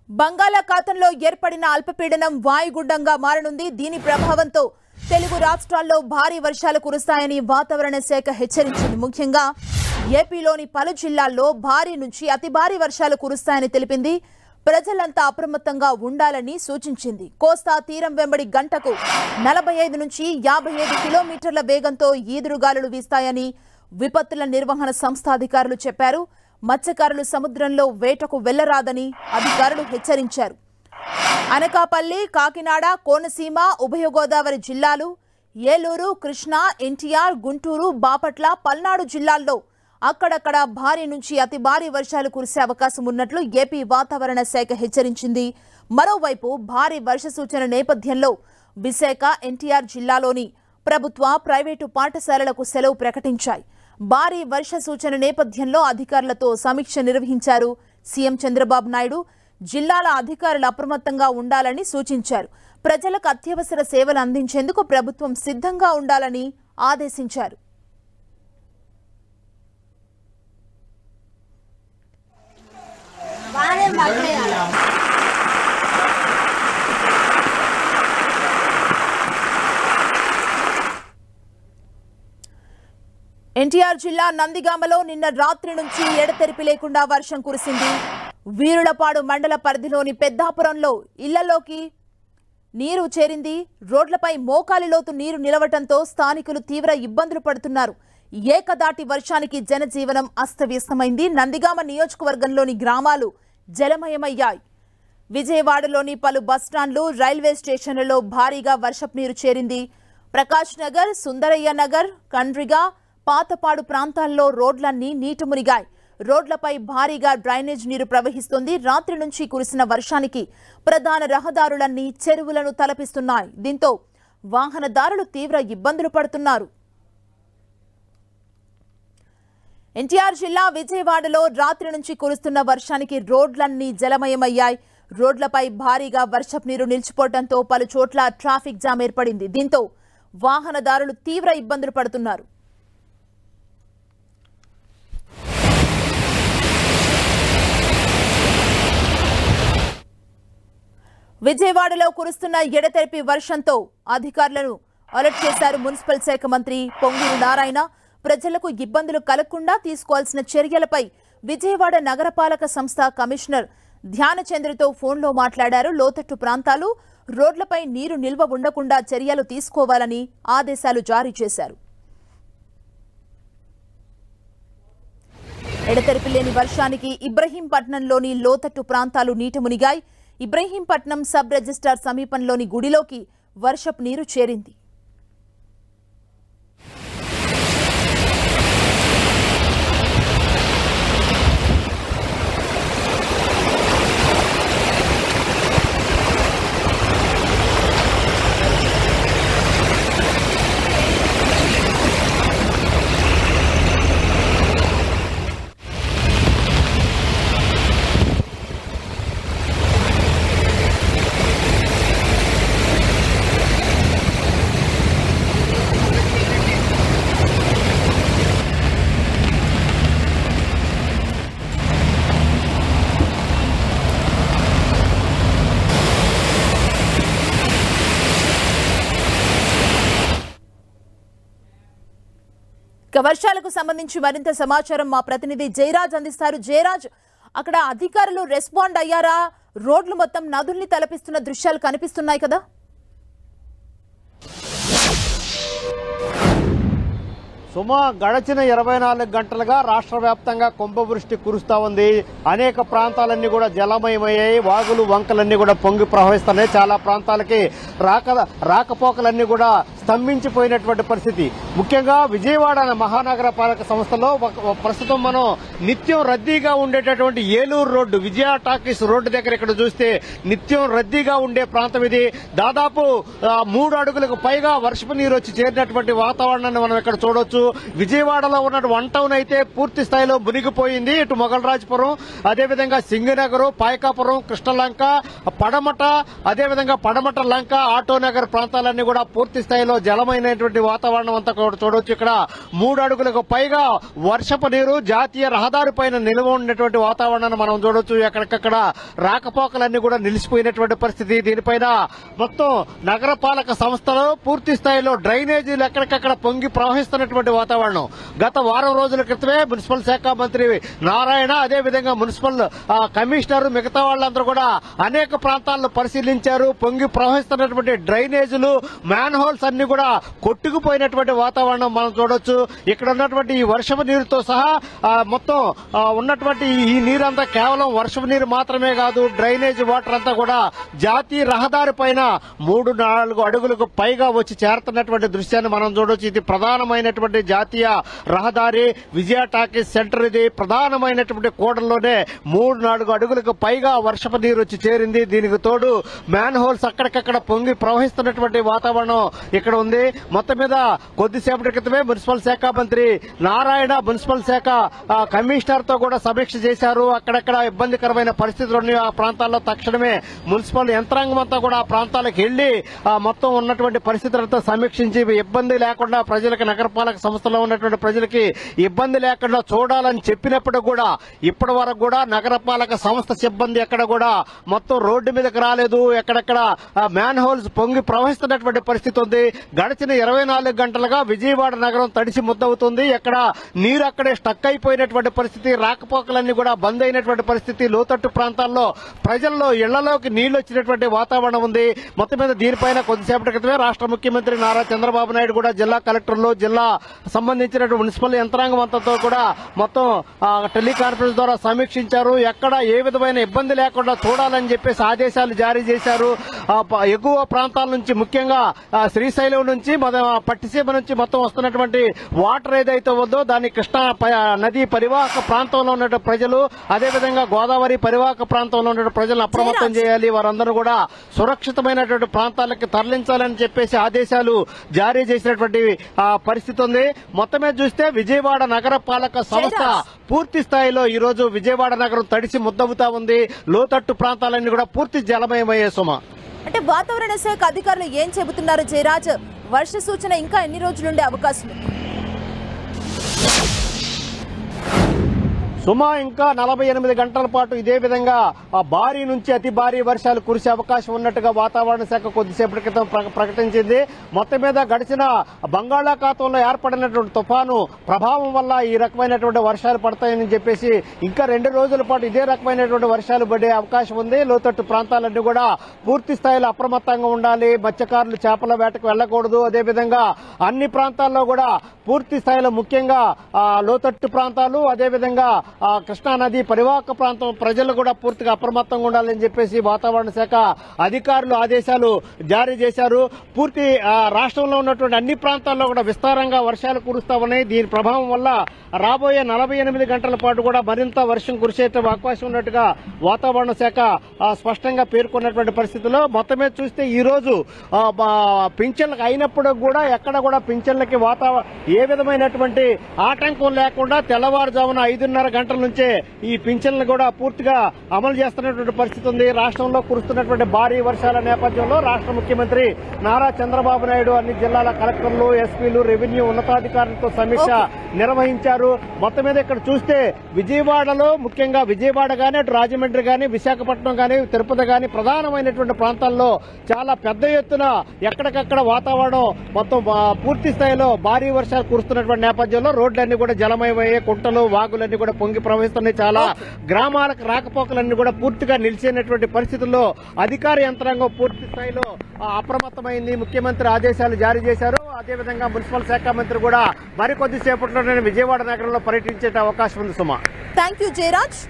బంగాళాఖాతంలో ఏర్పడిన అల్పపీడనం వాయుగుండంగా మారనుంది. దీని ప్రభావంతో తెలుగు రాష్ట్రాల్లో భారీ వర్షాలు కురుస్తాయని వాతావరణ శాఖ హెచ్చరించింది. ముఖ్యంగా ఏపీలోని పలు జిల్లాల్లో భారీ నుంచి అతి భారీ వర్షాలు కురుస్తాయని తెలిపింది. ప్రజలంతా అప్రమత్తంగా ఉండాలని సూచించింది. కోస్తా తీరం వెంబడి గంటకు 45 నుంచి 55 కిలోమీటర్ల వేగంతో ఈదురుగాలులు వీస్తాయని విపత్తుల నిర్వహణ సంస్థ అధికారులు చెప్పారు. మత్స్యకారులు సముద్రంలో వేటకు వెళ్లరాదని అధికారులు హెచ్చరించారు. అనకాపల్లి, కాకినాడ, కోనసీమ, ఉభయ గోదావరి జిల్లాలు, ఏలూరు, కృష్ణా, ఎన్టీఆర్, గుంటూరు, బాపట్ల, పల్నాడు జిల్లాల్లో అక్కడక్కడ భారీ నుంచి అతి భారీ వర్షాలు కురిసే అవకాశం ఉన్నట్లు ఏపీ వాతావరణ శాఖ హెచ్చరించింది. మరోవైపు భారీ వర్ష సూచన నేపథ్యంలో విశాఖ, ఎన్టీఆర్ జిల్లాలోని ప్రభుత్వ, ప్రైవేటు పాఠశాలలకు సెలవు ప్రకటించాయి. భారీ వర్ష సూచన నేపథ్యంలో అధికారులతో సమీక్ష నిర్వహించారు. సీఎం చంద్రబాబు నాయుడు జిల్లాల అధికారులు అప్రమత్తంగా ఉండాలని సూచించారు. ప్రజలకు అత్యవసర సేవలు అందించేందుకు ప్రభుత్వం సిద్ధంగా ఉండాలని ఆదేశించారు. ఎన్టీఆర్ జిల్లా నందిగామలో నిన్న రాత్రి నుంచి ఎడతెరిపి లేకుండా వర్షం కురిసింది. వీరులపాడు మండల పరిధిలోని పెద్దాపురంలో ఇళ్లలోకి నీరు చేరింది. రోడ్లపై మోకాలి లోతు నీరు నిలవటంతో స్థానికులు తీవ్ర ఇబ్బందులు పడుతున్నారు. ఏకదాటి వర్షానికి జనజీవనం అస్తవ్యస్తమైంది. నందిగామ నియోజకవర్గంలోని గ్రామాలు జలమయమయ్యాయి. విజయవాడలోని పలు బస్టాండ్లు, రైల్వే స్టేషన్లలో భారీగా వర్షపు నీరు చేరింది. ప్రకాష్ నగర్, సుందరయ్య నగర్, కండ్రిగా, పాతపాడు ప్రాంతాల్లో రోడ్లన్నీ నీట మునిగాయి. రోడ్లపై భారీగా డ్రైనేజ్ నీరు ప్రవహిస్తుంది. రాత్రి నుంచి కురిసిన వర్షానికి ప్రధాన రహదారులన్నీ చెరువులను తలపిస్తున్నాయి. దీంతో వాహనదారులు తీవ్ర ఇబ్బందులు పడుతున్నారు. ఎన్టీఆర్ జిల్లా విజయవాడలో రాత్రి నుంచి కురుస్తున్న వర్షానికి రోడ్లన్నీ జలమయమయ్యాయి. రోడ్లపై భారీగా వర్షపు నీరు నిలిచిపోవడంతో పలు చోట్ల ట్రాఫిక్ జామ్ ఏర్పడింది. దీంతో వాహనదారులు తీవ్ర ఇబ్బందులు పడుతున్నారు. విజయవాడలో కురుస్తున్న ఎడతెరిపి వర్షంతో అధికారులను అలర్ట్ చేశారు మున్సిపల్ శాఖ మంత్రి పొంగూరు నారాయణ. ప్రజలకు ఇబ్బందులు కలగకుండా తీసుకోవాల్సిన చర్యలపై విజయవాడ నగరపాలక సంస్థ కమిషనర్ ధ్యానచంద్రతో ఫోన్లో మాట్లాడారు. లోతట్టు ప్రాంతాలు, రోడ్లపై నీరు నిల్వ ఉండకుండా చర్యలు తీసుకోవాలని ఆదేశాలు జారీ చేశారు. ఎడతెరిపి లేని వర్షానికి ఇబ్రహీంపట్నంలోని లోతట్టు ప్రాంతాలు నీట మునిగాయి. ఇబ్రహీంపట్నం సబ్ రిజిస్ట్రార్ సమీపంలోని గుడిలోకి వర్షపు నీరు చేరింది. వర్షాలకు సంబంధించి మరింత సమాచారం మా ప్రతినిధి జయరాజ్ అందిస్తారు. జయరాజ్, అక్కడ అధికారులు రెస్పాండ్ అయ్యారా? రోడ్లు మొత్తం నదుల్ని తలపిస్తున్న దృశ్యాలు కనిపిస్తున్నాయి కదా? సుమా, గడచిన 24 గంటలుగా రాష్ట్ర వ్యాప్తంగా కుంభవృష్టి కురుస్తా ఉంది. అనేక ప్రాంతాలన్నీ కూడా జలమయమయ్యాయి. వాగులు, వంకలన్నీ కూడా పొంగి ప్రవహిస్తున్నాయి. చాలా ప్రాంతాలకి రాకపోకలన్నీ కూడా స్తంభించిపోయినటువంటి పరిస్థితి. ముఖ్యంగా విజయవాడ మహానగర పాలక సంస్థలో ప్రస్తుతం మనం నిత్యం రద్దీగా ఉండేటటువంటి ఏలూరు రోడ్డు, విజయ టాకీస్ రోడ్డు దగ్గర ఇక్కడ చూస్తే నిత్యం రద్దీగా ఉండే ప్రాంతం ఇది. దాదాపు 3 అడుగులకు పైగా వర్షపు నీరు వచ్చి చేరినటువంటి వాతావరణాన్ని మనం ఇక్కడ చూడొచ్చు. విజయవాడలో ఉన్న వన్ టౌన్ అయితే పూర్తి స్థాయిలో మునిగిపోయింది. ఇటు మొగల్రాజ్పురం, అదేవిధంగా సింగనగర్, పాయకాపురం, కృష్ణలంక, పడమట, అదేవిధంగా పడమట లంక, ఆటోనగర్ ప్రాంతాలన్నీ కూడా పూర్తి స్థాయిలో జలమైనటువంటి వాతావరణం అంతా కూడా చూడవచ్చు. ఇక్కడ 3 అడుగులకు పైగా వర్షపు నీరు జాతీయ రహదారి పైన నిల్వ ఉన్నటువంటి వాతావరణాన్ని మనం చూడవచ్చు. ఎక్కడికక్కడ రాకపోకలన్నీ కూడా నిలిచిపోయినటువంటి పరిస్థితి. దీనిపైన మొత్తం నగరపాలక సంస్థలు పూర్తి స్థాయిలో డ్రైనేజీలు ఎక్కడికక్కడ పొంగి ప్రవహిస్తున్నటువంటి వాతావరణం. గత వారం రోజుల క్రితమే మున్సిపల్ శాఖ మంత్రి నారాయణ, అదేవిధంగా మున్సిపల్ కమిషనర్, మిగతా వాళ్ళందరూ కూడా అనేక ప్రాంతాలను పరిశీలించారు. పొంగి ప్రవహిస్తున్నటువంటి డ్రైనేజీలు, మ్యాన్ హోల్స్ అన్ని కూడా కొట్టుకుపోయినటువంటి వాతావరణం మనం చూడొచ్చు. ఇక్కడ ఉన్నటువంటి ఈ వర్షపు నీరుతో సహా మొత్తం ఉన్నటువంటి ఈ నీరంతా కేవలం వర్షపు నీరు మాత్రమే కాదు, డ్రైనేజ్ వాటర్ అంతా కూడా జాతీయ రహదారి పైన 3-4 అడుగులకు పైగా వచ్చి చేరుతున్నటువంటి దృశ్యాన్ని మనం చూడొచ్చు. ఇది ప్రధానమైనటువంటి జాతీయ రహదారి, విజయ టాకీస్ సెంటర్. ఇది ప్రధానమైనటువంటి కూడల్లోనే 3-4 అడుగులకు పైగా వర్షపు నీరు వచ్చి చేరింది. దీనికి తోడు మ్యాన్ హోల్స్ అక్కడికక్కడ పొంగి ప్రవహిస్తున్నటువంటి వాతావరణం ఇక్కడ ఉంది. మొత్తం మీద కొద్దిసేపటి క్రితమే మున్సిపల్ శాఖ మంత్రి నారాయణ మున్సిపల్ శాఖ కమిషనర్ తో కూడా సమీక్ష చేశారు. అక్కడక్కడ ఇబ్బందికరమైన పరిస్థితులు ఉన్నాయి ఆ ప్రాంతాల్లో. తక్షణమే మున్సిపల్ యంత్రాంగం అంతా కూడా ఆ ప్రాంతాలకు వెళ్లి మొత్తం ఉన్నటువంటి పరిస్థితులతో సమీక్షించి ఇబ్బంది లేకుండా ప్రజలకు, నగరపాలక సంస్థలో ఉన్నటువంటి ప్రజలకి ఇబ్బంది లేకుండా చూడాలని చెప్పినప్పుడు కూడా ఇప్పటి వరకు కూడా నగరపాలక సంస్థ సిబ్బంది ఎక్కడ కూడా మొత్తం రోడ్డు మీదకి రాలేదు. ఎక్కడెక్కడ మ్యాన్ హోల్స్ పొంగి ప్రవహిస్తున్నటువంటి పరిస్థితి ఉంది. గడిచిన 24 గంటలుగా విజయవాడ నగరం తడిసి ముద్దవుతుంది. ఎక్కడ నీరు అక్కడే స్టక్ అయిపోయినటువంటి పరిస్థితి, రాకపోకలన్నీ కూడా బంద్ అయినటువంటి పరిస్థితి. లోతట్టు ప్రాంతాల్లో ప్రజల్లో ఇళ్లలోకి నీళ్లు వచ్చినటువంటి వాతావరణం ఉంది. మొత్తం మీద దీనిపైన కొద్దిసేపటి క్రితమే రాష్ట్ర ముఖ్యమంత్రి నారా చంద్రబాబు నాయుడు కూడా జిల్లా కలెక్టర్లు, జిల్లా సంబంధించినటువంటి మున్సిపల్ యంత్రాంగం అంతతో కూడా మొత్తం టెలికాన్ఫరెన్స్ ద్వారా సమీక్షించారు. ఎక్కడ ఏ విధమైన ఇబ్బంది లేకుండా చూడాలని చెప్పేసి ఆదేశాలు జారీ చేశారు. ఎగువ ప్రాంతాల నుంచి, ముఖ్యంగా శ్రీశైలం నుంచి, పట్టిసీమ నుంచి మొత్తం వస్తున్నటువంటి వాటర్ ఏదైతే ఉందో దాన్ని కృష్ణా నది పరివాహక ప్రాంతంలో ఉన్న ప్రజలు, అదేవిధంగా గోదావరి పరివాహక ప్రాంతంలో ఉన్న ప్రజలను అప్రమత్తం చేయాలి. వారందరూ కూడా సురక్షితమైనటువంటి ప్రాంతాలకు తరలించాలని చెప్పేసి ఆదేశాలు జారీ చేసినటువంటి పరిస్థితి ఉంది. మొత్తమే చూస్తే విజయవాడ నగరపాలక సంస్థ పూర్తి స్థాయిలో ఈ రోజు విజయవాడ నగరం తడిసి ముద్దవుతా ఉంది. లోతట్టు ప్రాంతాలన్నీ కూడా పూర్తి జలమయమయ్యే సుమ. అంటే వాతావరణ శాఖ అధికారులు ఏం చెబుతున్నారు జయరాజ్? వర్ష సూచన ఇంకా ఎన్ని రోజులుండే అవకాశం ఉంది? సుమా ఇంకా 48 గంటల పాటు ఇదే విధంగా భారీ నుంచి అతి భారీ వర్షాలు కురిసే అవకాశం ఉన్నట్టుగా వాతావరణ శాఖ కొద్దిసేపటి క్రితం ప్రకటించింది. మొత్తం మీద గడిచిన బంగాళాఖాతంలో ఏర్పడినటువంటి తుఫాను ప్రభావం వల్ల ఈ రకమైనటువంటి వర్షాలు పడతాయని చెప్పేసి ఇంకా 2 రోజుల పాటు ఇదే రకమైనటువంటి వర్షాలు పడే అవకాశం ఉంది. లోతట్టు ప్రాంతాలన్నీ కూడా పూర్తి స్థాయిలో అప్రమత్తంగా ఉండాలి. మత్స్యకారులు చేపల వేటకు వెళ్లకూడదు. అదేవిధంగా అన్ని ప్రాంతాల్లో కూడా పూర్తి స్థాయిలో, ముఖ్యంగా లోతట్టు ప్రాంతాలు, అదేవిధంగా కృష్ణా నది పరివాహక ప్రాంతం ప్రజలు కూడా పూర్తిగా అప్రమత్తంగా ఉండాలని చెప్పేసి వాతావరణ శాఖ అధికారులు ఆదేశాలు జారీ చేశారు. పూర్తి రాష్ట్రంలో ఉన్నటువంటి అన్ని ప్రాంతాల్లో కూడా విస్తారంగా వర్షాలు కురుస్తా ఉన్నాయి. దీని ప్రభావం వల్ల రాబోయే 48 గంటల పాటు కూడా మరింత వర్షం కురిసే అవకాశం ఉన్నట్టుగా వాతావరణ శాఖ స్పష్టంగా పేర్కొన్నటువంటి పరిస్థితుల్లో మొత్తమే చూస్తే ఈ రోజు పింఛన్లకు అయినప్పుడు కూడా ఎక్కడ కూడా పింఛన్లకి ఏ విధమైనటువంటి ఆటంకం లేకుండా తెల్లవారుజామున 5:30 గంటల నుంచే ఈ పింఛన్లు కూడా పూర్తిగా అమలు చేస్తున్నటువంటి పరిస్థితి ఉంది. రాష్ట్రంలో కురుస్తున్నటువంటి భారీ వర్షాల నేపథ్యంలో రాష్ట్ర ముఖ్యమంత్రి నారా చంద్రబాబు నాయుడు అన్ని జిల్లాల కలెక్టర్లు, ఎస్పీలు, రెవెన్యూ ఉన్నతాధికారులతో సమీక్ష నిర్వహించారు. మొత్తం మీద ఇక్కడ చూస్తే విజయవాడలో, ముఖ్యంగా విజయవాడ గానీ, అటు రాజమండ్రి గానీ, విశాఖపట్నం గానీ, తిరుపతి గానీ ప్రధానమైనటువంటి ప్రాంతాల్లో చాలా పెద్ద ఎత్తున ఎక్కడికక్కడ వాతావరణం మొత్తం పూర్తి స్థాయిలో భారీ వర్షాలు కురుస్తున్నటువంటి నేపథ్యంలో రోడ్లన్నీ కూడా జలమయమయ్యే, కుంటలు, వాగులన్నీ కూడా పొంగి ప్రవహిస్తున్నాయి. చాలా గ్రామాలకు రాకపోకలన్నీ కూడా పూర్తిగా నిలిచేటువంటి పరిస్థితుల్లో అధికార యంత్రాంగం పూర్తి స్థాయిలో అప్రమత్తమైంది. ముఖ్యమంత్రి ఆదేశాలు జారీ చేశారు. అదేవిధంగా మున్సిపల్ శాఖ మంత్రి కూడా మరికొద్దిసేపట్లోనే విజయవాడ నగరంలో పర్యటించే అవకాశం ఉంది సుమా. Thank you Jayaraj.